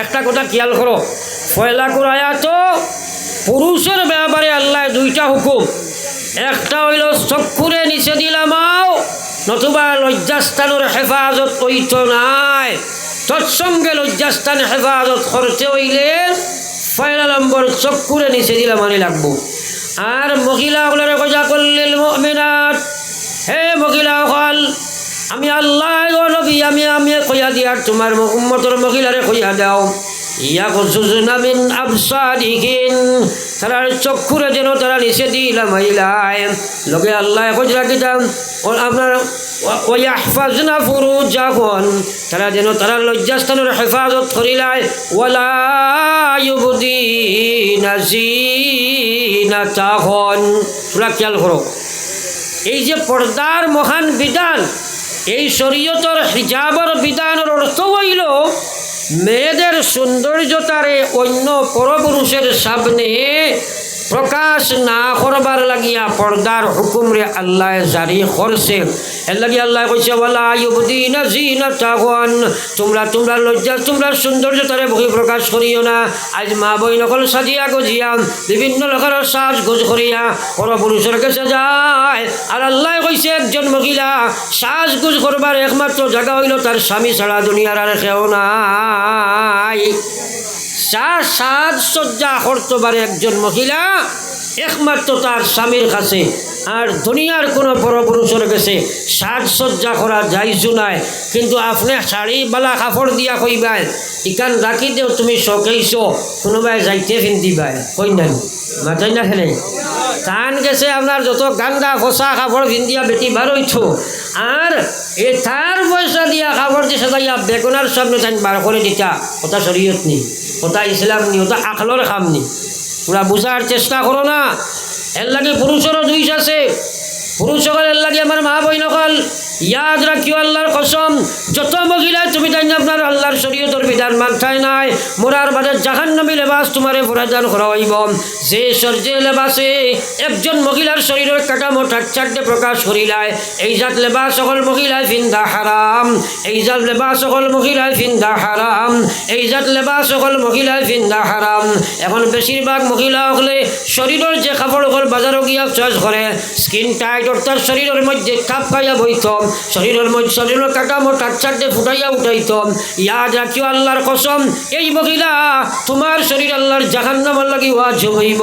একটা কথা খেয়াল করো, ফয়লা করায়া তো পুরুষের ব্যাপারে আল্লাহ দুইটা হুকুম। একটা হইল চক্ষুরে নিচে দিলামাও, নতুবা লজ্জাস্থানের হেফাজত হইত নাই। তৎসঙ্গে লজ্জাস্থান হেফাজত করতে হইলে পয়লা নম্বর চক্ষুরে নিচে দিলাম মানে লাগবো। আর মহিলাগুলোর কথা করলেন মুমিনাত, হে মহিলা হল আমি আল্লাহ নবী আমি কইয়া দিয়ার তোমার উম্মতের মহিলারে কইয়া দাও, ইয়াগযুযনা মিন আবসারিহিন, তারার চক্ষুরে যেন তারা নিচে দিলাম মহিলায় লগে আল্লাহ কইরা দিতাম আপনার ওয়াহফাজনা ফুরুজাহুন, তারা যেন তারা লজ্জাস্থানের হেফাজত করিলায়। ওয়ালা ইউবদিনা যিনাতাহুন, তোমরা খেয়াল করো এই যে পর্দার মহান বিধান, এই শরীয়তের হিজাবের বিধানের অর্থ হইল মেয়েদের সৌন্দর্যতারে অন্য পরপুরুষের সামনে প্রকাশ না করবার লাগিয়া পর্দার হুকুমরে আল্লাহ জারি করছে। এর লাগি আল্লাহ কইছে ওয়ালা ইউবদিনা যিনাতাহুন, তোমরা লজ্জা তোমরা সৌন্দর্যতারে বহি প্রকাশ করিও না। আজ মা বই নকল সাজিয়া গজিয়া বিভিন্ন লোকের সাজগোজ করিয়া পরপুরুষের কাছে যায়। আর আল্লাহ কইছে একজন মহিলা সাজগোজ করবার একমাত্র জায়গা হইল তার স্বামী ছাড়া দুনিয়ার আর কেউ নাই। সাজসজ্জা করতে পারে একজন মহিলা একমাত্র তার স্বামীর কাছে, আর দুনিয়ার কোনো পরপুরুষের কাছে সাজসজ্জা করা যাইজু নাই। কিন্তু আপনি শাড়ি বালা কাপড় দিয়া কইবাই ইকান রাখি দেও তুমি শোকেইছো, কোনোবাই যাইতে ফিন্দিবাই কই নাই মাথাই না খেলে টান গেছে আপনার যত গান্দা ফসা কাপড় ফিন্দিয়া বেটি বার হইছ, আর এ তার পয়সা দিয়া কাপড় দিয়ে সাজাইয়া বেগুনার সামনে টাইম বার করে দিতা। ওটা শরীয়ত নি, ওটা ইসলাম নি, ওটা আকলর কাম নি। তোমরা বুঝার চেষ্টা করো না। এর লাগে পুরুষেরও দুইশ আছে, পুরুষ সকল এর লাগে আমার মা বই নকল ইয়াদ রাখিও আল্লাহর কসম, যত মহিলা তুমি তাই আপনার আল্লাহর শরীয়তের বিধান মানতাই নাই, মোরার বাদে জাহান্নামী লেবাস তোমারে পরিধান করা হইব। যে লেবাসে একজন মহিলার শরীরের কাঠামো ঠাকচাটে প্রকাশ করিলায়, এই জাত লেবাস সকল মহিলায় ফিন্দা হারাম, এই জাত লেবাস সকল মহিলায় ফিন্দা হারাম, এই জাত লেবাস সকল মহিলায় ফিন্দা হারাম। এখন বেশিরভাগ মহিলা হলে শরীরের যে কাপড় বাজারও গিয়া চয়েস করে স্কিন টাইট, অর্থাৎ শরীরের মধ্যে কাপ খাইয়া বইত, শরীরের মধ্যে শরীরের কাঠামো টাকচাটে ফুটাইয়া উঠাইত। ইয়াদ রাখিও আল্লাহর কসম, এই মহিলা তোমার শরীর আল্লাহর জাহান্নামের লাগি ওয়াজিব হইব,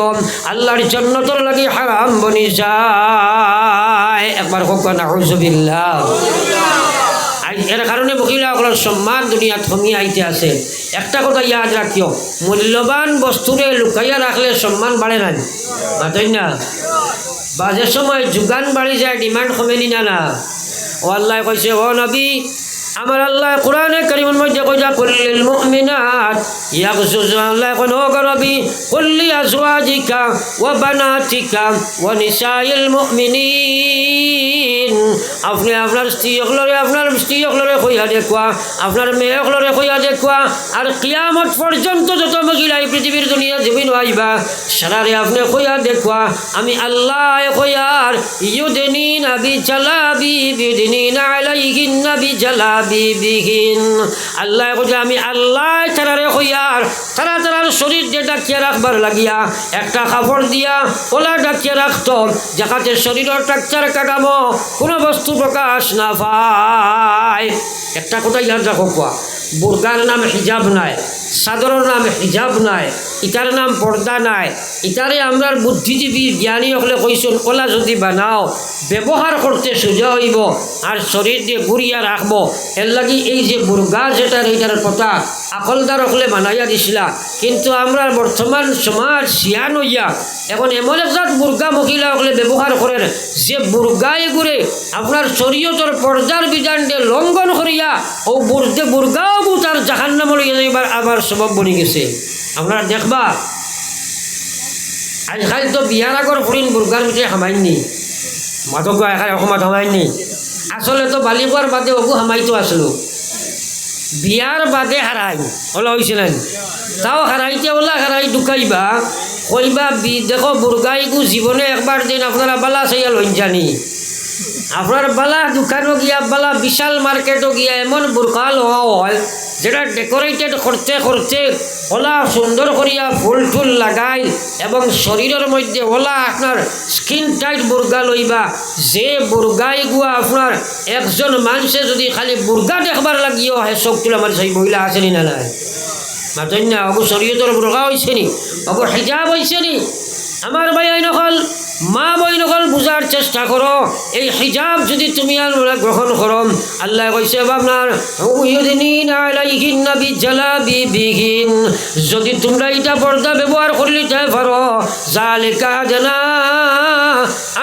আল্লাহর জান্নাতের লাগি হারাম বনি যায়। একবার হোক নাউযুবিল্লাহ। এর কারণে মহিলাগুলোর সম্মান দুনিয়া থমিয়ে আইতে আছে। একটা কথা ইয়াদ রাখিও, মূল্যবান বস্তুরে লুকাইয়া রাখলে সম্মান বাড়ে না, মাতই না। বাজের সময় যোগান বাড়ি যায়, ডিমান্ড কমেনি না। ও আল্লাহ কইছে ও নবী আমার আল্লাহ কোরআনে কারীমের মধ্যে কইয়া কুল্লিল মুমিনাত ইয়াগযুযনা, আল্লাহ কোন ও নবী কুল্লি আজওয়াজিকা ওয়া বানাতিকা ওয়া নিসাইল মুমিনিন, আপনি আপনার স্ত্রীগুলোরে কইয়া দেখুয়া, আপনার মেয়েগুলোরে কইয়া দেখুয়া, আর কিয়ামত পর্যন্ত যত মহিলা এই পৃথিবীর দুনিয়া জমিন আইবা সারারে আপনি কইয়া দেখুয়া আমি আল্লাহ কইয়ার ইউদনিনা বিজালাবি বিদিনিনা আলাইহিন্না বিজালাবিবিহিন, আল্লাহ কইয়া আমি আল্লাহ তারারে কইয়ার তারার শরীর যে ডাকিয়ে রাখবার লাগিয়া একটা কাপড় দিয়া ওলা ডাকিয়ে রাখতো, যাতে শরীরের টাকচার কাটামো কোনো বস্তু প্রকাশ না পায়। একটা কথা ইয়াদ রাখো, কোয়া বুরকার নাম হিজাব নাই, চাদরের নাম হিজাব নাই, ইটার নাম পর্দা নাই। ইটারে আমরা বুদ্ধিজীবী জ্ঞানী হলে কইসুন ওলা যদি বানাও ব্যবহার করতে সোজা হইব আর শরীর দিয়ে ঘুরিয়া রাখবো। এর লাগি এই যে বুর্গা যেটার এইটার কথা আকলদার হলে বানাইয়া দিছিলা, কিন্তু আমরা বর্তমান সমাজ শিয়ান হইয়া এখন এমন একটা বুর্গা মহিলা হলে ব্যবহার করেন যে বুর্গায় ঘুরে আপনার শরীয়তের পর্দার বিধানকে লঙ্ঘন করিয়া ও বুর্গাও তার জাহান্নাম লইয়া যাইবার আবার সবব বনি গেছে। আপনারা দেখবা আজকাল তো বিয়ার আগর ফুরিন বুর্গার ভিতরে হামাইনি, মাদক অসমত হামাইনি, আসলে তো বালিপুয়ার বাদে অগু হামাইতো আসলো, বিয়ার বাদে হারাই ওলা হয়েছে না, তাও হারাইতে ওলা হারাই ঢুকাইবা কইবা দেখো বুর্গাইগু জীবনে একবার দিন আপনারা বালা চাইয়া লইন জানি, আপনার বালা দোকানও গিয়া বালা বিশাল মার্কেটও গিয়া এমন বুরকা লওয়া হয় যেটা ডেকোরেটেড করতে করতে ওলা সুন্দর করিয়া ফুল টুল লাগাই এবং শরীরের মধ্যে ওলা আপনার স্কিন টাইট বুর্গা লইবা, যে বুর্গাই গুয়া আপনার একজন মানুষে যদি খালি বুর্গা দেখবার লাগিও হে চোখ তুলে আমার সেই মহিলা আসেনি না নাই মাতন না অগু শরীয়তর বুর্গা হয়েছে নি, অগু হিজাব হয়েছে নি। আমার ভাই নকল মা বই নকল বুঝার চেষ্টা করো, এই হিজাব যদি তুমি আর গ্রহণ করো, আল্লাহ কইছে আপনার যদি তোমরা এটা পর্দা ব্যবহার করলে পারো, জালিকা জানা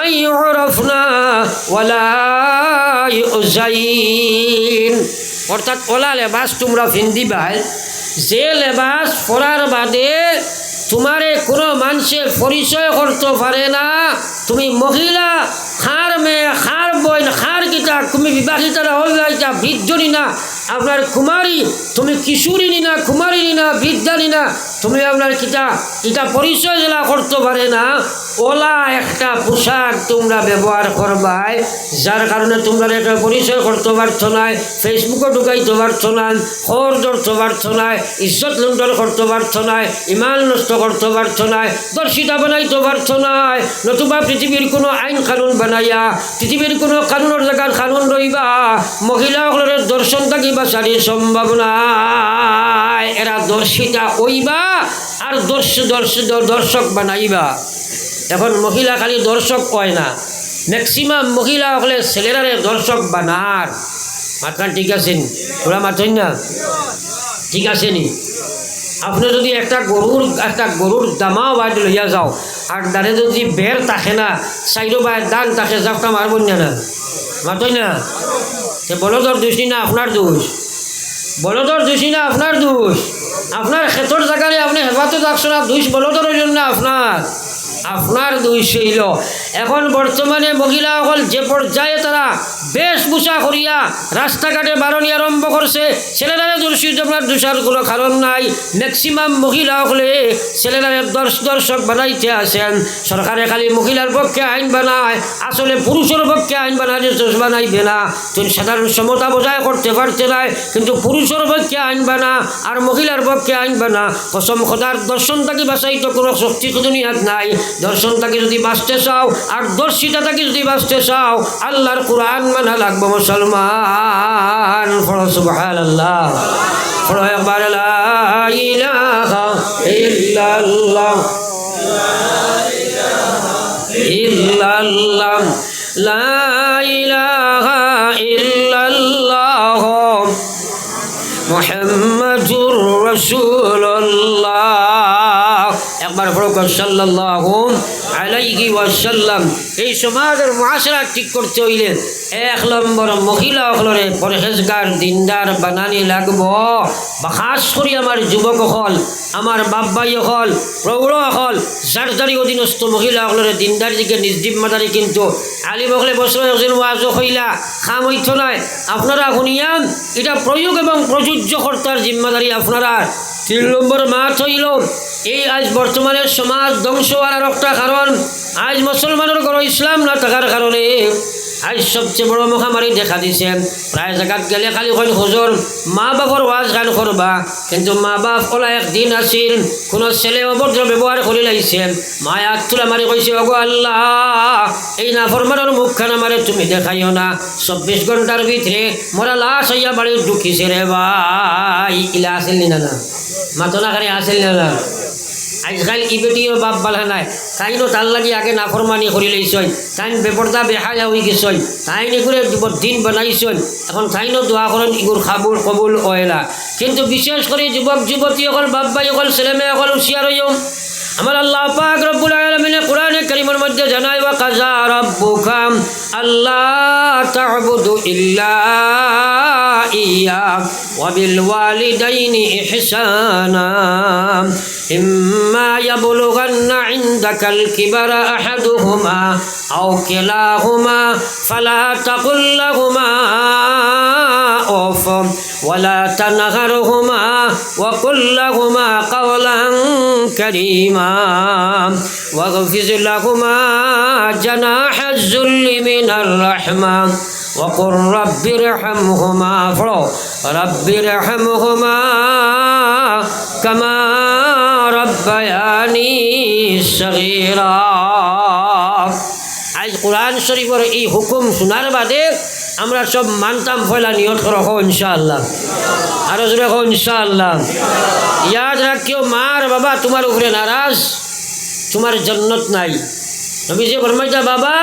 আইয়ুরফনা ওয়ালা ইউজাইন, অর্থাৎ ওলা লেবাস তোমরা ফিন্দিবাই, যে লেবাস পরার বাদে তোমারে কোনো মানুষে পরিচয় করতে পারে না, তুমি মহিলা খার মেয়ে খার বই খার কিতা, তুমি বিবাহিতা না অবিবাহিতা বৃদ্ধ না আপনার কুমারী, তুমি কিশোরী না কুমারী না বৃদ্ধা না, তুমি আপনার কিতা এটা পরিচয় জেলা করতে পারে না, ওলা একটা পোশাক তোমরা ব্যবহার করবাই, যার কারণে তোমরা একটা পরিচয় করতে পারছো না, ফেসবুকে ঢুকাইতে পারছো না, খবর ধরতে পারছো না, ইজ্জত লুণ্ঠন করতে পারছো না, ইমান নষ্ট করতে পারছো না, দর্শিতা বানাইতে পারছো না, নতুবা পৃথিবীর কোনো আইন কানুন বানাইয়া পৃথিবীর কোনো কানুনের জায়গার কানুন রইবা মহিলাসকলের দর্শন থাকিবা সারি সম্ভব নাই, এরা দর্শিতা হইবা আর দর্শক বানাইবা। এখন মহিলা খালি দর্শক হয় না, ম্যাক্সিমাম মহিলা হলে ছেলেরারে দর্শক বানার মাথান ঠিক আছে নি, ওরা মাথেন না ঠিক আছে নি। আপনি যদি একটা গরুর দামাও বাইরে লইয়া যাও আর দাঁড়ে যদি বের থাকে না সাইডো বাই দান থাকে জাপটা মারবেন না মাতই না, সে বলদর দোষ না আপনার দোষ, বলদর দোষ না আপনার দোষ, আপনার ক্ষেতর জায়গায় আপনি হেফাজত রাখছো না, দোষ বলদর হইল না আপনার দোষ হইল। এখন বর্তমানে মহিলাসকল যে পর্যায়ে তারা বেশভূষা করিয়া রাস্তাঘাটে বারণী আরম্ভ করছে, ছেলেরা দর্শিত আপনার দোষার কোনো কারণ নাই, ম্যাক্সিমাম মহিলাসকলে ছেলেরা দর্শক বানাইতে আসেন। সরকারে খালি মহিলার পক্ষে আইন বানায়, আসলে পুরুষের পক্ষে আইন বানাইতে বানাইবে না, তুমি সাধারণ সমতা বজায় করতে পারতে নাই, কিন্তু পুরুষের পক্ষে আইন বানা আর মহিলার পক্ষে আইন বানা, কসম খোদার দর্শন থাকি বাঁচাইতে কোনো শক্তি দুনিয়াত নাই। দর্শন থাকি যদি বাঁচতে চাও আর দর্শিতা থাকি যদি বাঁচতে চাও, আল্লাহর কুরআন মানা লাগবে মুসলমান। পড়ো সুবহানাল্লাহ, পড়ো একবার লা ইলাহা ইল্লাল্লাহ ইল্লাল্লাহ লা ইলাহা ইল্লাল্লাহ মুহাম্মাদুর রাসূলুল্লাহ। একবার পড়ো সাল্লাল্লাহু আলাইহি ওয়াসাল্লাম। এই সমাজের মুআশারা ঠিক করতে হইলে এক নম্বর মহিলা হলরে পরহেজগার দিনদার বানানি লাগব। বা খাস করে আমার যুবক হল, আমার বাব্বাই হল, প্রৌঢ় হল, যার অধীনস্থ মহিলা হলরে দিনদার দিকে নিজ জিম্মাদারি, কিন্তু আলিম হলে বছর একজন ওয়াজ হইলা খাম হইত নয়, আপনারা শুনিয়ান এটা প্রয়োগ এবং প্রযোজ্য কর্তার জিম্মাদারি আপনারা। 3 নম্বর মাছ হইল এই আজ বর্তমানের সমাজ ধ্বংস হওয়ার একটা কারণ, আজ মুসলমানের ঘর ইসলাম না থাকার কারণে আজ সবচেয়ে বড় মহামারী দেখা দিছে। প্রায় জায়গাত গেলে খালি কইন হুজুর মা বাপর ওয়াজ গান করবা, কিন্তু মা বাপ ওলা একদিন আসিল কোনো ছেলে অভদ্র ব্যবহার করে লাইছে, মায়া তুলা মারি কইছে ওগো আল্লাহ এই নাফরমানের মুখখানা মারে তুমি দেখাইও না, 24 ঘন্টার ভিতরে মোরা লাশ হইয়া বাড়ি ঢুকিছে রে ভাই। ইলা আসেল না না মাতনা করে আসেল না। আজকাল ইবেটিও বাপ বালা নাই, তাইনো তার লাগি আগে নাফরমানি করে লইছই, তাইন বেপরদা বেহায়া হয়ে গেছই, তাইন এগুলো দিন বানাইছই, এখন তাইনো দোয়া করেন ইগুর খাবুল কবুল হয় না। কিন্তু বিশেষ করে যুবক যুবতী অকল বাপ ভাই অকল ছেলেমেয়ে অকল হুঁশিয়ার হইও। আমার আল্লাহ পাক রব্বুল আলামিন কোরআনে কারীমের মধ্যে জানায় ওয়া কাযা রাব্বুকা আল্লা তা'বুদু ইল্লা ইয়া ওয়া বিল ওয়ালিদাইনি ইহসানা ইম্মা ইয়াবলুগান্না ইনদাকাল কিবারা আহাদুহুমা আও কিলাহুমা ফালা তাকুল লাহুমা উফ ওয়ালা তানহারহুমা ওয়া কুল লাহুমা কাওলান কারীমা واغفر لهما جناح الذل من الرحمة وقل رب ارحمهما রব্বিরহামহুমা কামা রব্বায়ানি সগীরা। আজ কোরআন শরীফের এই হুকুম শোনার বাদে আমরা সব মানতাম ফয়লা নিয়ত রাখো ইনশাআল্লাহ। আরো জোরে রাখো ইনশাআল্লাহ। ইয়াদ রাখিও মার বাবা তোমার উপরে নারাজ, তোমার জন্নত নাই। নবীজি ফরমাইতা বাবা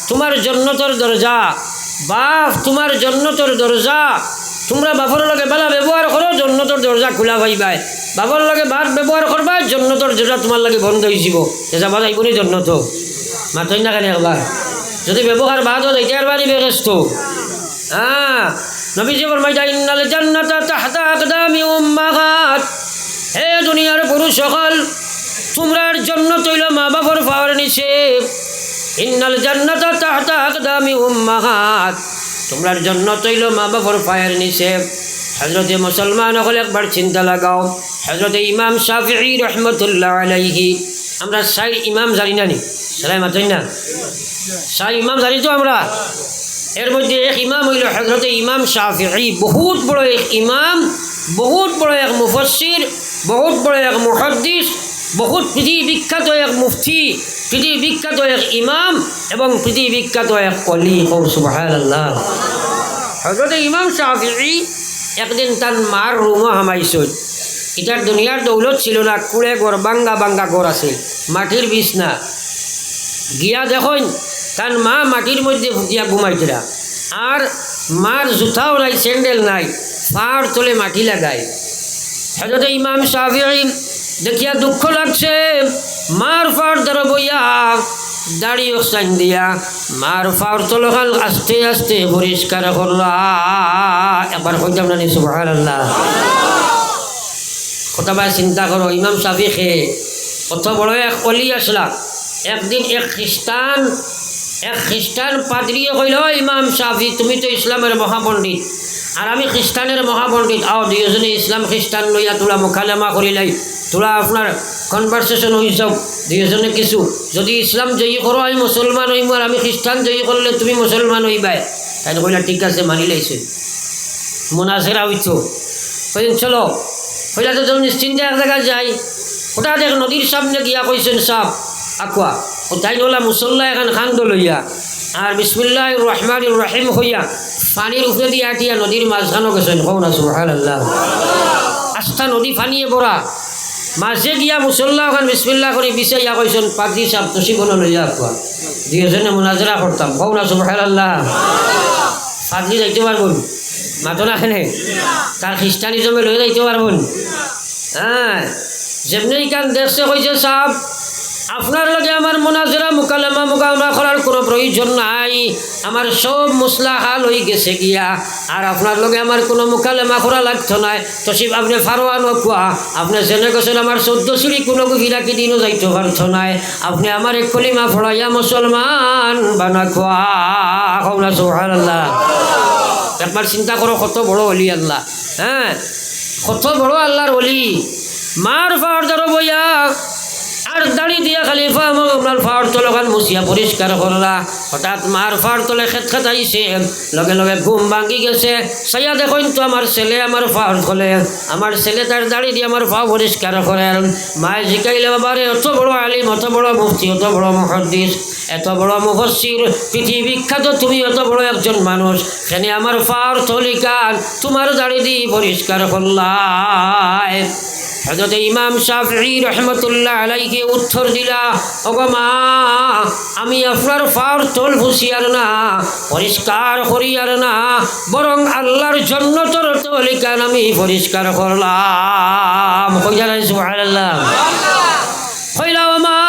তোমার জন্নতর দরজা, বাপ তোমার জন্নতর দরজা। তোমরা বাপর লগে বেলা ব্যবহার করো, জন্নতর দরজা খোলা পাইবাই। বাপর লগে বাদ ব্যবহার করবা, জন্নতর দরজা তোমার লাগে বন্ধ হয়ে যাব। যাবা যাইবনি জন্নত মাতই না কেন একবার যদি ব্যবহার বাদ হয় এটা একবারই বেগেস্ত। হ্যাঁ নবীজি ফরমাইতা ইন্নাল জান্নাতা তাহতা আকদামি উম্মাহাত। হে দুনিয়ার পুরুষ সকল, তোমরার জন্নত হইল মা বাপর পাওয়ার নিচে। ইন্নাল জান্নাতা তাহতা আকদামি উম্মাহাত। তোমরার জন্নত হইল মা বাপর পায়ের নিচে। হযরতে মুসলমান হল একবার চিন্তা লাগাও, হযরতে ইমাম শাফিঈ রহমতুল্লাহ আলাইহি, আমরা সাই ইমাম জানি না নি? সালাই মাতই না? সাই ইমাম জানি তো আমরা। এর মধ্যে এক ইমাম হইল হযরতে ইমাম শাফিঈ, বহুত বড় এক ইমাম, বহুত বড় এক মুফাসসির, বহুত বড় এক মুহাদ্দিস, বহুত পৃথিবী বিখ্যাত এক মুফতি, পৃথিবী বিখ্যাত এক ইমাম এবং পৃথিবী বিখ্যাত এক ওলি। সুবহানাল্লাহ। হযরতে ইমাম শাফিঈ একদিন তার মার রুমও হামাইছিল। এটার দুনিয়ার দৌলত ছিল না, কুড়ে ঘর, বাঙ্গা বাঙ্গা ঘর আছে, মাটির বিছনা। গিয়া দেখুন তার মা মাটির মধ্যে ফুটিয়া ঘুমাইছিলা, আর মার জুতাও নাই, স্যান্ডেল নাই, পার তলে মাটি লাগায়। হযরতে ইমাম শাফিঈ দেখিয়া দুঃখ লাগছে, মার পার ধরে বইয়া দাড়ি ওসান দিয়া মার পার তলখান আস্তে আস্তে পরিষ্কার করলা। একবার কইতাম না সুবহানাল্লাহ। কতবার চিন্তা করো, ইমাম শাফিঈ কত বড় এক অলি আসলা। একদিন এক খ্রিস্টান পাদ্রিয়ে কইল, ইমাম শাফিঈ তুমি তো ইসলামের মহাপণ্ডিত আর আমি খ্রিস্টানের মহাপণ্ডিত, আও দুইজনে ইসলাম খ্রিস্টান লইয়া তোলা মোকালেমা করিলাই, তোলা আপনার কনভারসেশন হয়ে যাও দুইজনে কিছু। যদি ইসলাম জয়ী করো আমি মুসলমান হইম, আর আমি খ্রিস্টান জয়ী করলে তুমি মুসলমান হইবাই। তাই কইলা ঠিক আছে, মানি লাইছে। মোনাজেরা হইতো কইন চলো, কইলা তো নিশ্চিন্তে এক জায়গায় যাই। হঠাৎ এক নদীর সামনে গিয়া কইছেন সাপ আকুয়া, ও তাই বলা মুসল্লা এখন খান্দ লইয়া আর বিসমিল্লাহির রহমানির রহিম হইয়া পানির উপরে দিয়ে আটিয়া নদীর মাঝখানো গেছেন। কও না সুবহানাল্লাহ। আস্থা নদী পানিয়ে ভরা, মাঝে গিয়া মুসল্লা ওখান বিসমিল্লাহ করে বিছাইয়া কইছেন পাদ্রী সাহেব তসিবন লইয়া আকুয়া। দুইজনে মুনাজারা করতাম। কও না সুবহানাল্লাহ। পাদ্রী যাইতে পারবেন, মাতো না খেনে তার খ্রিস্টানিজমে লয়ে যাইতে পারবেন। হ্যাঁ যেমনি কান দেখছে কইছে সাহেব আপনার লগে আমার মোনাজেরা মোকালেমা মোকামা করার কোনো প্রয়োজন নাই, আমার সব মশলা হাল হয়ে গেছে গিয়া, আর আপনার লগে আমার কোনো মোকালেমা করা লাগতো নাই। তসিব আপনি ফারোয়ান কুয়া, আপনি জেনে গেছেন আমার 14 সিঁড়ি কোনো গিরাকি দিনও যাইতে পারতো নাই, আপনি আমার এক কলিমা ফড়াইয়া মুসলমান বানা খোয়া। কওনা সুবহানাল্লাহ। একবার চিন্তা করো কত বড় ওলি আল্লাহ। হ্যাঁ কত বড় আল্লাহর ওলি। মার ফার ধরো বইয়া আর দাড়ি দিয়া খালি আপনার ফাওয়ার তলখান মুছিয়া পরিষ্কার করলা। হঠাৎ মার ফাওয়ার তলে খেত খাটাইছে, লগে লগে ঘুম ভাঙি গেছে। সাইয়া দেখুন তো আমার ছেলে আমার ফাওয়ার খোলে, আমার ছেলে তার দাড়ি দিয়ে আমার ফাও পরিষ্কার করে। মায়ে শিখাইলে বাবারে এত বড় আলিম, এত বড় মুফতি, এত বড় মুহাদ্দিস, এত বড় মুফাসসির, পৃথিবী বিখ্যাত তুমি এত বড় একজন মানুষ, সেখানে আমার ফাওয়ার তলিকান তোমার দাড়ি দিয়ে পরিষ্কার করলায়। হযরত ইমাম শাফিঈ রহমতুল্লাহ আলাইহি উত্তর দিলা, ওগো মা আমি আপনার ফাওয়ার তল ফুসিয়ার না, পরিষ্কার করিয়ার না, বরং আল্লাহর জন্নতর তলিকান আমি পরিষ্কার করলাম। কইলা সুবহানাল্লাহ। কইলা ও মা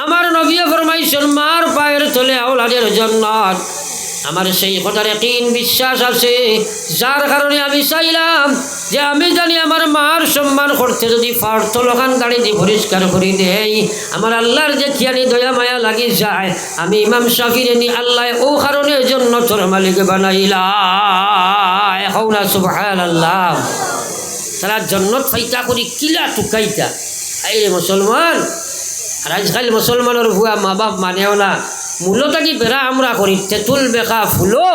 আমার নবী ফরমাইছেন মার পায়ের তলে আওলাদের জান্নাত। আমার সেই কথার ইয়াকিন বিশ্বাস আছে, যার কারণে আমি চাইলাম যে আমি জানি আমার মার সম্মান করতে যদি ফাওয়ার তলখান দাড়ি দিয়ে পরিষ্কার করে দেই, আমার আল্লাহর যে কিয়ানি দয়া মায়া লাগি যায়, আমি ইমাম শাফিঈ নি আল্লাহ ও কারণে জান্নাতের মালিক বানাইলা। কওনা সুবহানাল্লাহ। তারা জান্নাত ফাইতা করি কিলা টুকাইতা। এই মুসলমান, আর আজকাল মুসলমানের ভুয়া মা বাপ মানেও না, মূলত কি বেড়া আমরা করি তেঁতুল বেকা ফুলো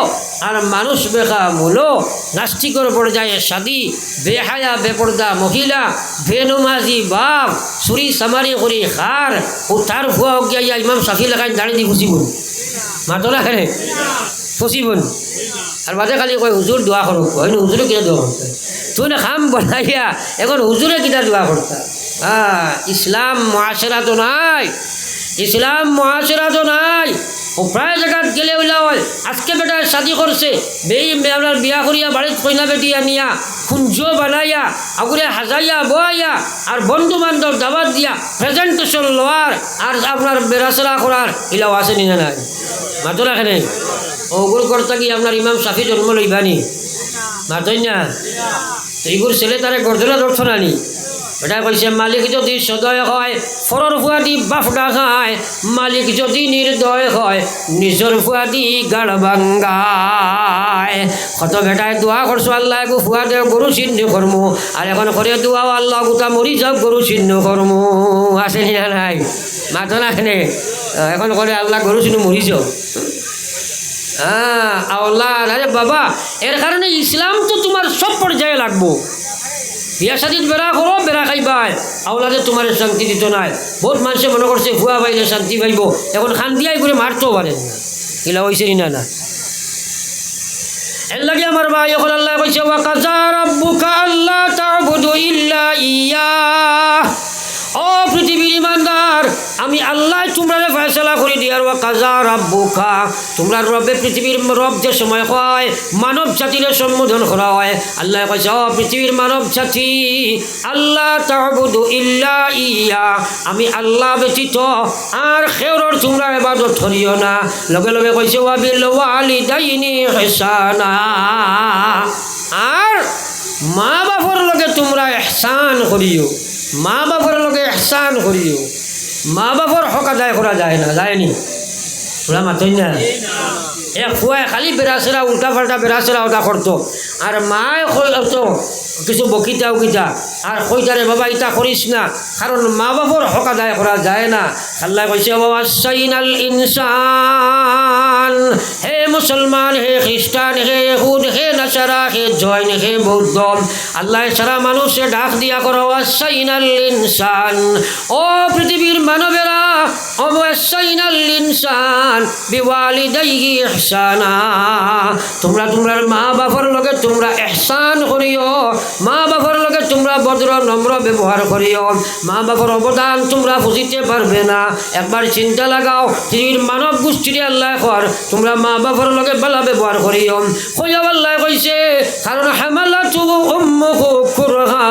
আর মানুষ বেকা মূলো নাস্তিকর পর্যায়ে সাদি বেহায়া বেপর্দা মহিলা বেনমাজি বাপ চুরি চামারি কৰি খার ও তার ফুয়া গিয়া ইমাম শাফি লেখায় দাঁড়িয়ে দি ফুসিবন মাতলা খেলে ফসিবন আর বাদে খালি কয় হুজুর দোয়া করুক হয়নি হুজুরে কিনা দোয়া করতে তুই না খাম বনাইয়া এখন হুজুরে কিনা দোয়া করতা ইসলাম মহাসেরা তো নাই ইসলাম মহাসেরা তো নাই ও প্রায় জায়গাত গেলে ওইলা হয় আজকে বেটা শাদি করছে আপনার বিয়া করিয়া বাড়িত কইনা বেটি আনিয়া কুঞ্জ বানাইয়া আগুরে হাজাইয়া বয়াইয়া আর বন্ধু বান্ধব দাবাত দিয়া প্রেজেন্টেশন লওয়ার আর আপনার বেড়াচেরা করার ইলাও আছে নি না নাই মাতলা খেলে ওগুর করতে কি আপনার ইমাম শাফি জন্ম লইবানি মাতই না এইগুর ছেলে তারে গর্জনা ধরছ নানি এটা কইছে মালিক যদি সদয় হয় ফরর ফুয়াদি বাফডা খায় মালিক যদি নির্দয় হয় নিজর ফুয়াদি গাড় ভাঙ্গায় কত বেটায় দোয়া করছো আল্লাহ গো ফুয়া দেও গরু চিহ্ন কর্ম আর এখন করে দোয়াও আল্লাহ গোটা মরি যাও গরু চিহ্ন কর্ম আছে না নাই মাথো না এখানে এখন করে আল্লাহ গরু চিহ্ন মরি যাও আল্লাহ আরে বাবা এর কারণে ইসলাম তো তোমার সব পর্যায়ে লাগবো বিয়া শাদিত বেড়া করো বেড়া খাইবাই আওলাদে তোমার শান্তি দিত নাই বহুত মানুষে মনে করছে ভুয়া পাইলে শান্তি পাইব এখন খান দিয়াই করে মারতেও পারেন না এলা হয়েছে না না এর লাগে আমার ভাই এখন আল্লাহ কইছে ওয়া কাযা রাব্বুকা আল্লা তা'বুদু ইল্লা ইয়্যাহ ও পৃথিবীর ইমানদার আমি আল্লাহ তোমরা ফয়সালা করে দিয়ার ওয়া কাযা রাব্বুকা তোমরা রবে পৃথিবীর রব যে সময় হয় মানব জাতির সম্বোধন করা হয় আল্লাহ কইছে ও পৃথিবীর মানব জাতি আল্লাহ তা'বুদু ইল্লা ইয়্যাহ আমি আল্লাহ ব্যতীত আর খেউরর তোমরা ইবাদত করিও না লগে লগে কইছে ওয়া বিল ওয়ালিদাইনি ইহসানা আর মা বাবার লগে তোমরা ইহসান করিও মা বাবার লগে ইহসান করিও মা বাবার হক আদায় করা যায় না যায়নি ওরা মাতই না এক ফুয়ায় খালি বেড়াচেরা উল্টা পাল্টা বেড়াচেরা ওটা করতো আর মায় তো কিছু বকিতা উকিতা আর কইতারে বাবা ইটা করিস না কারণ মা বাবার হক আদায় করা যায় না আল্লাহ কইছে ওয়াসাইনাল ইনসান হে মুসলমান হে খ্রিস্টান হে ইহুদ হে নাসারা হে জৈন হে বৌদ্ধ আল্লাহ সারা মানুষে ডাক দিয়া করো ওয়াসাইনাল ইনসান ও পৃথিবীর মানবেরা ওয়াসাইনাল ইনসান বিওয়ালিদাইহি ইহসানা তোমরা তোমার মা বাবার লগে তোমরা ইহসান করিও মা বাবার লগে তোমরা ভদ্র নম্র ব্যবহার করিও মা বাবার অবদান তোমরা বুঝিতে পারবে না একবার চিন্তা লাগাও পৃথিবীর মানব গোষ্ঠীর আল্লাহ কর তোমরা মা বাবার লগে ভালো ব্যবহার করিও কইয়া আল্লাহ কইছে কারণ হামালাতুহু উম্মুহু কুরহা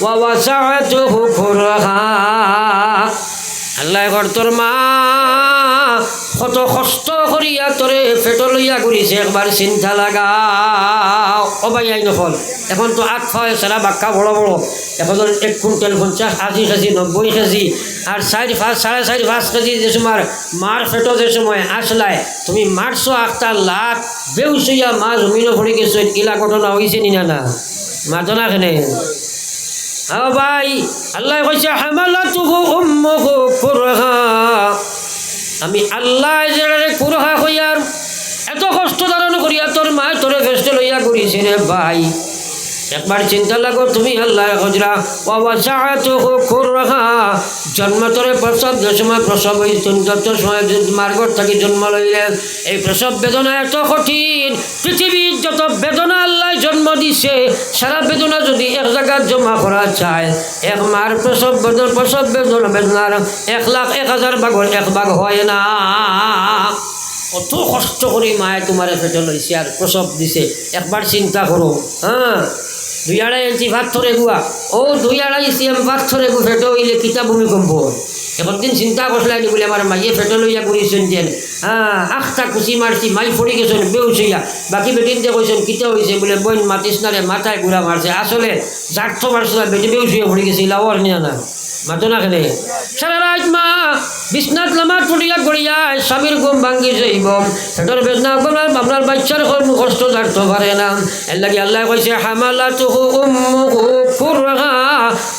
ওয়া ওয়াসাআতুহু কুরহা আল্লাহ কর তোর মা কত কষ্ট করিয়া তোরে পেট লইয়া ঘুরিছে একবার চিন্তা লাগাও ও ভাই আই নকল এখন তো 8 হয় সারা বাক্কা বড় বড় এখন 1 কুইন্টাল 50 80 কেজি 90 কেজি আর 4.5 কেজি যে সময় মার পেট যে সময় আসলায় তুমি মারছো 8 লাখ বেউসইয়া মা জমিনে পড়ে গেছো ইলা ঘটনা হয়েছে নি না মাতো না কেনে ভাই আল্লাহ কইছে হামালাতুহু উম্মুহু কুরহা আমি আল্লাহ যে কুরহা হইয়ার এত কষ্ট ধারণ করিয়া তোর মা তোরে ফেস্ট লইয়া করিছে রে ভাই একবার চিন্তা লাগো তুমি আল্লাহ হজরা ওয়াসাআতুহু কুরহা জন্ম তোরে প্রসব যে সময় প্রসব হইছেন যত সময় মার্গর থাকি জন্ম লইলে এই প্রসব বেদনা এত কঠিন পৃথিবীর যত বেদনা আল্লাহ জন্ম দিছে সারা বেদনা যদি এক জায়গায় জমা করা চায় এক মার প্রসব বেদনার 1,01,000 ভাগের 1 ভাগ হয় না কত কষ্ট করে মায়ে তোমার পেটে লইছে আর প্রসব দিছে একবার চিন্তা করো হ্যাঁ 2.5 ইঞ্চি পাথরে গুয়া ও 2.5 সিএম পাথরে গু ফেটো হইলে কিতা ভূমিকম্প একদিন চিন্তা করলাইনি বলে আমার মাইয়ে ফেটো লইয়া করিছেন যেন হ্যাঁ 8টা কুচি মারছি মাই পড়ি গেছেন বেউসইয়া বাকি বেটিন যে কইছেন কিতা হয়েছে বলে বইন মাতিস না রে মাথায় গুড়া মারছে আসলে জার্থ মারছে বেটি বেউসইয়া পড়ে গেছে লাওয়ার নিয়া না মাতো না খেলে সারা রাত মা বিছনাত লামাত পড়িয়া গড়িয়া স্বামীর ঘুম ভাঙ্গি যাইব সেটার বেদনা আপনার বাচ্চার কষ্ট জানতে পারে না এর লাগে আল্লাহ কইছে হামালাতুহু উম্মুহু কুরহা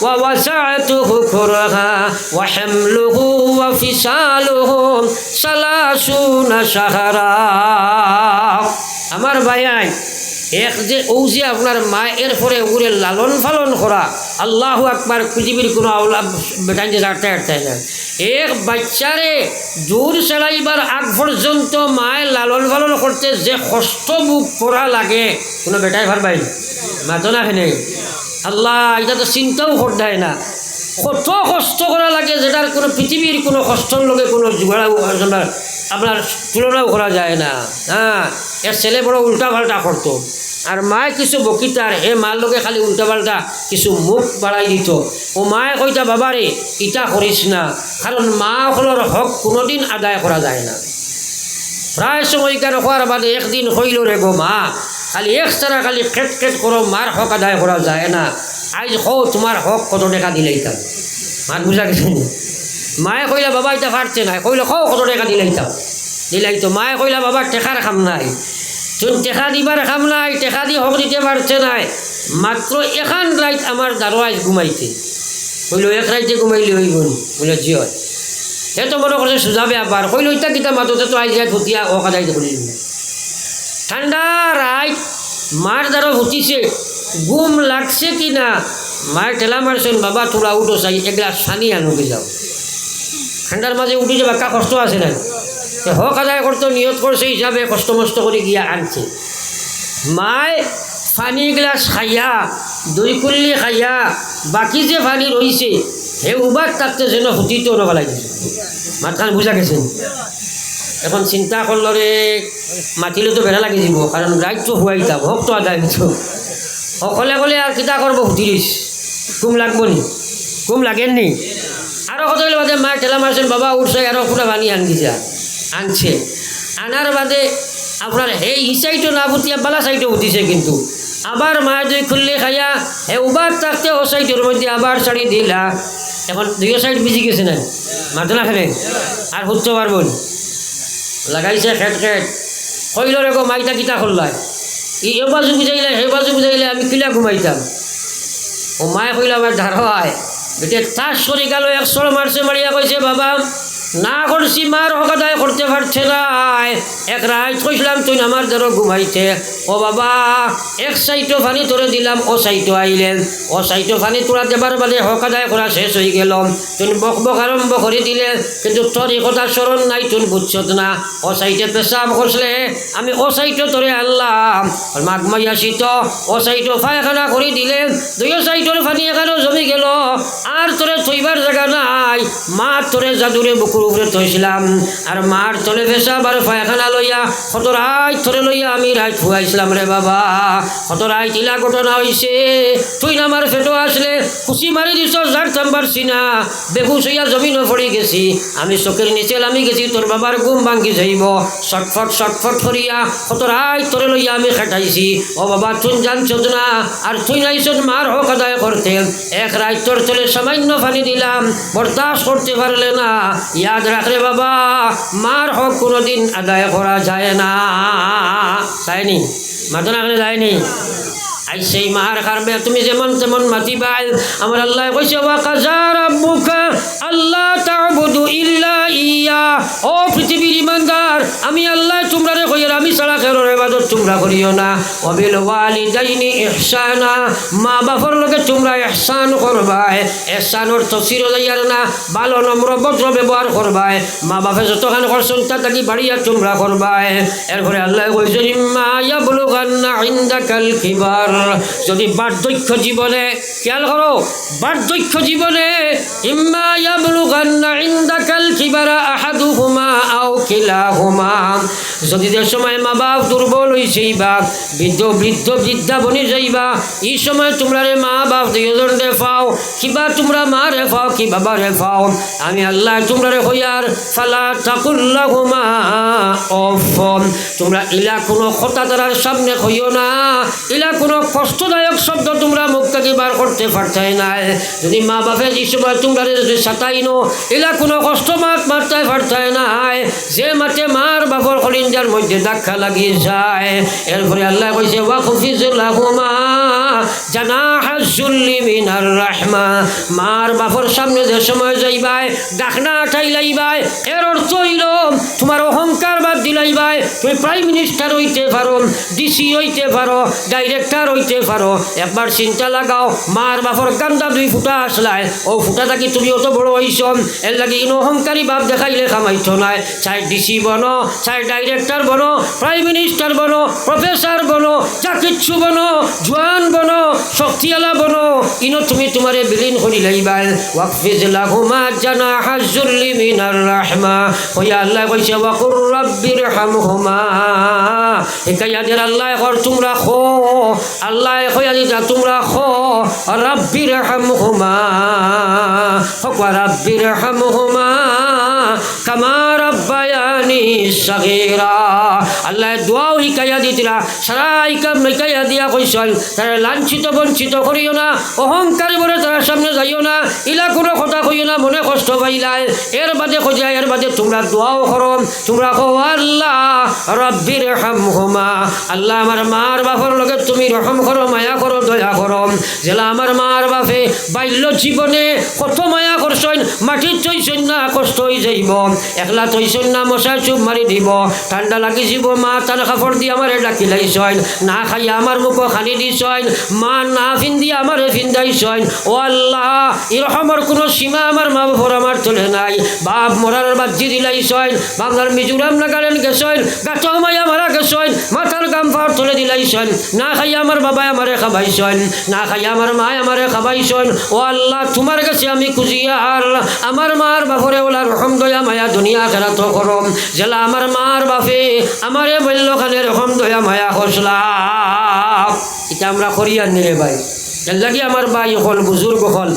ওয়া ওয়াসাতুহু কুরহা ওয়া হামলুহু ওয়া ফিসালুহু সালাসুনা শাহরা। আমার ভাইয়াই এক যে ও যে আপনার মা এর পরে উড়ে লালন পালন করা আল্লাহু আকবার পৃথিবীর কোনো আওলা বেটাই যে আটটা আটটায় না এক বাচ্চারে জোর চালাইবার আগ পর্যন্ত মায়ের লালন পালন করতে যে কষ্ট বুক করা লাগে কোনো বেটাই ভাববাই মাতো না খেলে আল্লাহ এটা তো চিন্তাও করতে না কত কষ্ট করা লাগে যেটার কোনো পৃথিবীর কোনো কষ্টর লগে কোনো জোগাড়াও আপনার তুলনাও করা যায় না। হ্যাঁ এর ছেলে বড় উল্টা পাল্টা করতো আর মায়ে কিছু বকিতার হে মার লগে খালি উল্টা পাল্টা কিছু মুখ বাড়াই দিত ও মায়ে কইতা বাবারে ইটা করিস না কারণ মা হলোর হক কোনোদিন আদায় করা যায় না। প্রায় সময় কেন হওয়ার বাদে একদিন হইল রে গো মা খালি একসারা খালি খেট খেট করো মার হক আদায় করা যায় না আজ হো তোমার হক কত টাকা দিলেইতাম মার বুঝা গেছে মায়ে কইলা বাবা এটা পারছে না কইলে হো কত টাকা দিলাইতো মায়ে কইলা বাবা টেকার খাম নাই চুন টেকা দিবার খাম নাই টেকা দিয়ে হক দিতে পারছে নাই মাত্র এখান রাইত আমার দারোয়াজ ঘুমাইতে কইল এক রাইতে ঘুমাইলে হইব বলে জি হয় সে তো মনে করছে সুজাবে আবার কইল ইটা কিতা মাততে তো আইজ ভুতিয়া ও কাদাইতে করি ঠান্ডা রাইত মার দ্বারা ভুতিছে ঘুম লাগছে কি না মায়ের ঠেলা মারছেন বাবা তোরা উঠো চাই এক গ্লাস পানি আনুকে যাও ঠান্ডার মাঝে উঠে যাবে কা কষ্ট আছে না হক আদায় করতে নিয়ত করছে হিসাবে কষ্ট মষ্ট করে গিয়া আনছে মায় পানি গ্লাস খাইয়া দুই কুল্লি খাইয়া বাকি যে পানি রয়েছে হে উবার তাতে যেন হুতিতেও নগলাই দিছে মাতখান বুঝা গেছেন এখন চিন্তা করল রে মাতিলে তো বেড়া লাগি যাব কারণ রাইত হুয়াইতাম হক তো আদায় দিত অকলে কলে আর কিতা করবো হুতিরিস ঘুম লাগবো নি ঘুম লাগেন নি আরও কত বাদে মায়ের ঠেলা মারছেন বাবা উঠছে আরও পুরা পানি আনছে আনার বাদে আপনার এই সাইডও না ফুটিয়া বালা সাইডও উঠিছে কিন্তু আবার মায়ের দুই খুললে খাইয়া হে উবার থাকতে ও সাইডের মধ্যে আবার ছাড়ি দিলা এখন দুই সাইড বিজি গেছে না মারতে না খেলে আর ফুটতে পারবেন লাগাইছে খেট খেট কইল রে গো মাইটা কিতা করলাই ই এ বাজু বুঝাইলে হে বাজু বুঝাইলে আমি কিলা ঘুমাইতাম ও মায়ে কইল আমার ধারায় বেটে তাস করে গেল এক সর মারছে মারিয়া কইছে বাবা না করছি মার হক আদায় করতে পারছে না এক রাত কইছিলাম তুই আমার ধরো ঘুমাইতে ও বাবা এক সাইডও পানি তোরে দিলাম ও সাইডও আইলেন ও সাইডও পানি তোরা দেবার বাদে হক আদায় করা শেষ হয়ে গেল তুমি বক বক আরম্ভ করে দিলে কিন্তু তোর এই কথা স্মরণ নাই তুমি বুঝছত না ও সাইডে পেশাব করছিলে আমি ও সাইডও তোরে আনলাম মাঘ মাই আসি তো ও সাইডও পায়খানা করে দিলে দুই সাইডের পানি এখানেও জমি গেল আর তোরে থইবার জায়গা নাই মা তোরে জাদুরে বুকুর উপরে থইছিলাম আর মার তলে পেশাব আর পায়খানা লইয়া কত রাত ধরে লইয়া আমি রাত খুয়াইছিলাম রে বাবা কত রাত ইলা ঘটনা হয়েছে তুই না আমার ফেটো আসলে খুশি মারি দিছ জারতাম পারছি না বেহুশ হইয়া জমিনও পড়ে গেছি আমি চোখের নিচে নামি গেছি তোর বাবার ঘুম ভাঙ্গি যাইব শটফট করিয়া কত রাত ধরে লইয়া আমি খাটাইছি ও বাবা তুই জানছ না আর তুই নাইছ মার হক আদায় করতে এক রাত তোর তলে সামান্য পানি দিলাম বরদাস্ত করতে পারলে না ইয়াদ রাখলে বাবা মার হক কোনোদিন আদায় করা যায় না যায়নি মাতো না যায়নি আই সেই মার কারণে তুমি যেমন তেমন মাতিবাই আমার আল্লাহ কইছে ওয়া কাযা রাব্বুকা আল্লাহ তা'বুদু ইল্লা ইয়া ও পৃথিবীর ইমানদার আমি আল্লাহ তোমরা কইরা আমি ছাড়া কারোর ইবাদত তোমরা করিও না ওয়া বিল ওয়ালিদাইনি ইহসানা মা বাবার লগে তোমরা ইহসান করবাই ইহসানের তফসির যাইয়ার না ভালো নম্র ভদ্র ব্যবহার করবাই মা বাবা যতখান করছেন তাকে বাড়িয়া তোমরা করবাই এরপরে আল্লাহ কইছে ইম্মা ইয়াবলুগান্না ইনদাকাল কিবার যদি বার্ধক্য জীবনে খেয়াল করো বার্ধক্য জীবনে ইম্মা ইয়াবলুগান্না ইনদাকাল কিবারা আহাদুহুমা আও কিলাহুমা। যদি যে সময় মা বাপ দুর্বল হইছেইবা, বৃদ্ধা বনি যাইবা, এই সময় তোমরা রে মা বাপ দুইজন রে পাও, কিবা তোমরা মা রে পাও কি বাবা রে পাও, আমি আল্লাহ তোমরা রে হইয়ার ফালা তাকুল্লাহুমা অফ। তোমরা ইলা কোনো কথা দ্বারার সামনে হইও না, ইলা কোনো কষ্টদায়ক শব্দ তোমরা মুখ থেকে বার করতে পারতাই নাই। যদি মা বাপের এই সময় তোমরা যদি সাতাইনো, ইলা কোনো কষ্ট মারতে পারতাই নাই। যে মাঠে মার বাপর কলিঞ্জার মধ্যে ধাক্কা লাগিয়ে যায়। এরপরে আল্লাহ কইছে ওয়াকুফিজুল লাহুমা জানাহাজ যুল্লি মিনার রাহমা। মার বাপর সামনে যে সময় যাইবাই, ডাকনা ঠাই লাইবাই, এর অর্থ হইল তোমার অহংকার বাদ দিলাইবাই। তুমি প্রাইম মিনিস্টার হইতে পারো, ডিসি হইতে পারো, ডাইরেক্টর হইতে পারো। একবার চিন্তা লাগাও, মার বাপর গান্দা 2 ফুটা আসলাই, ও ফুটাটা কি তুমি অত বড় হইছ? এর লাগে ইন অহংকারী ভাব দেখাইলে খামাইছ নাই। চাই ডিসি বনো, চাই ডাইরেক্টর বনো, প্রাইম মিনিস্টার বনো, প্রফেসর বনো, যা কিচ্ছু বনো, জোয়ান বনো, শক্তিওয়ালা বনো, ইনো তুমি তোমারে বিলীন করি লাইবাই। ওয়াকফিজ লাহুমা জানাহাজ যুল্লি মিনার রাহমা। ওয়া আল্লাহ কইছে ওয়াকুর রাব্বিরহামহুমা। একাইয়াদের আল্লাহ কর তোমরা খো, আল্লাহ কইয়া দিতা তোমরা খো রাব্বিরহামহুমা। ওয়া রাব্বিরহামহুমা কামা রাব্বায়ানি সগীরা। আল্লাহ দোয়াও শিকাইয়া দিতিরা, সারা শিকাইয়া দিয়া কইসল তারা লাঞ্ছিত বঞ্চিত করিও না, অহংকারী বলে তার সামনে যাইও না, ইলা কোনো কথা কইও না, মনে কষ্ট পাইলাই। এর বাদে কইয়া এর বাদে তোমরা দোয়াও করো, তোমরা কো আল্লাহ রাব্বিরহামহুমা। আল্লাহ আমার মার বাপর লগে তুমি রহম করো, মায়া করো, দয়া করো। জেলা আমার মার বাপে বাল্য জীবনে কত মায়া করছেন, মাটির চইছেন না, কষ্ট হয়ে যাইব, একলা তৈছেন না, মশার চুপ মারি দিব, ঠান্ডা লাগি যাব, মা তার কাপড় দিয়ে আমার ডাকি লাইছেন, না খাইয়া আমার মুখ খালি দিছেন, মা না ফিন্দি আমারে ফিন্দাইছেন। ও আল্লাহ এরকমের কোনো সীমা আমার মা বাপর আমার চলে নাই। বাপ মরার বাজি দিলাইছেন, বাংলার মিজোরাম নাগালেন গেছেন, গাছও মাইয়া মারা গেছেন, মাথার গাম ফাড় তুলে দিলাইছেন, না খাইয়া আমার বাবাই আমারে খাবাইছেন, না খাইয়া আমার মায় আমারে খাবাইছেন। ও আল্লাহ তোমার কাছে আমি খুঁজিয়ার আমার মার বাপরে ওলা রকম দয়া মায়া দুনিয়া খেরাত করম। জেলা আমার মার বাপে আমারে বললখানে রকম দয়া মায়া খসলা, এটা আমরা করিয়ার নিরে ভাই। এর লাগে আমার ভাই হল বুজুর্গ হল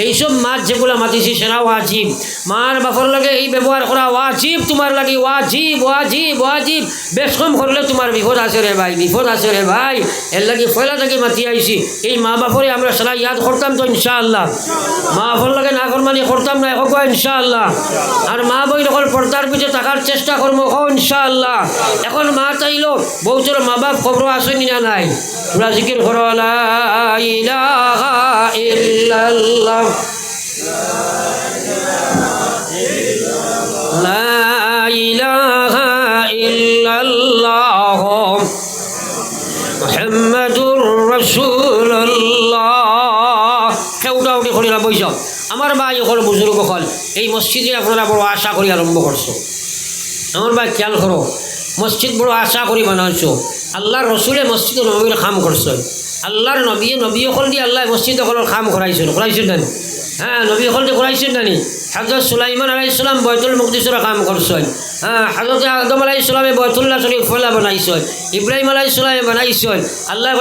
এইসব মাছ যেগুলো মাতিছি সেরা ওয়াজিব, মার বাপর লাগে এই ব্যবহার করা ওয়াজিব, তোমার লাগে ওয়াজিব ওয়াজিব ওয়াজিব। বেশ কম করলে তোমার বিপদ আছে রে ভাই, বিপদ আছে রে ভাই। এর লাগে পয়লা থেকে মাতি আইছি, এই মা বাপরে আমরা সারা ইয়াদ করতাম তো ইনশাআল্লাহ, মা বাপর লাগে না করমানি করতাম না এখন ইনশাআল্লাহ। আর মা বই যখন পর্দার পিছিয়ে থাকার চেষ্টা করবো ইনশাআল্লাহ। এখন মা চাইলো বউচর মা বাপ খবর আসেনি না নাই, তোরা জিকির করো লা ইলাহা ইল্লাল্লাহ লা ইলাহা ইল্লাল্লাহ মুহাম্মাদুর রাসূলুল্লাহ। কেউটা উঠে করিলা বইস আমার ভাই হল বুজুর্গ হল এই মসজিদে আপনারা বড় আশা করি আরম্ভ করছো। আমার ভাই খেয়াল করো, মসজিদ বড় আশা করি বানাইছো, আল্লাহর রসুলে মসজিদে নবীর কাম করছো, আল্লাহর নবী হল দিয়ে আল্লাহ মসজিদ হলের কাম করাইছেন নানি, হ্যাঁ নবী হল দিয়ে করাইছেন নানি। হযরত সুলাইমান আলাইহিস সালাম বাইতুল মুকদ্দিসের কাম করছেন, হ্যাঁ হযরত আদম আলাইহিস সালামে বাইতুল্লাহ শরীফ ফলা বানাইছেন, ইব্রাহিম আলাইহিস সালামে বানাইছেন। আল্লাহ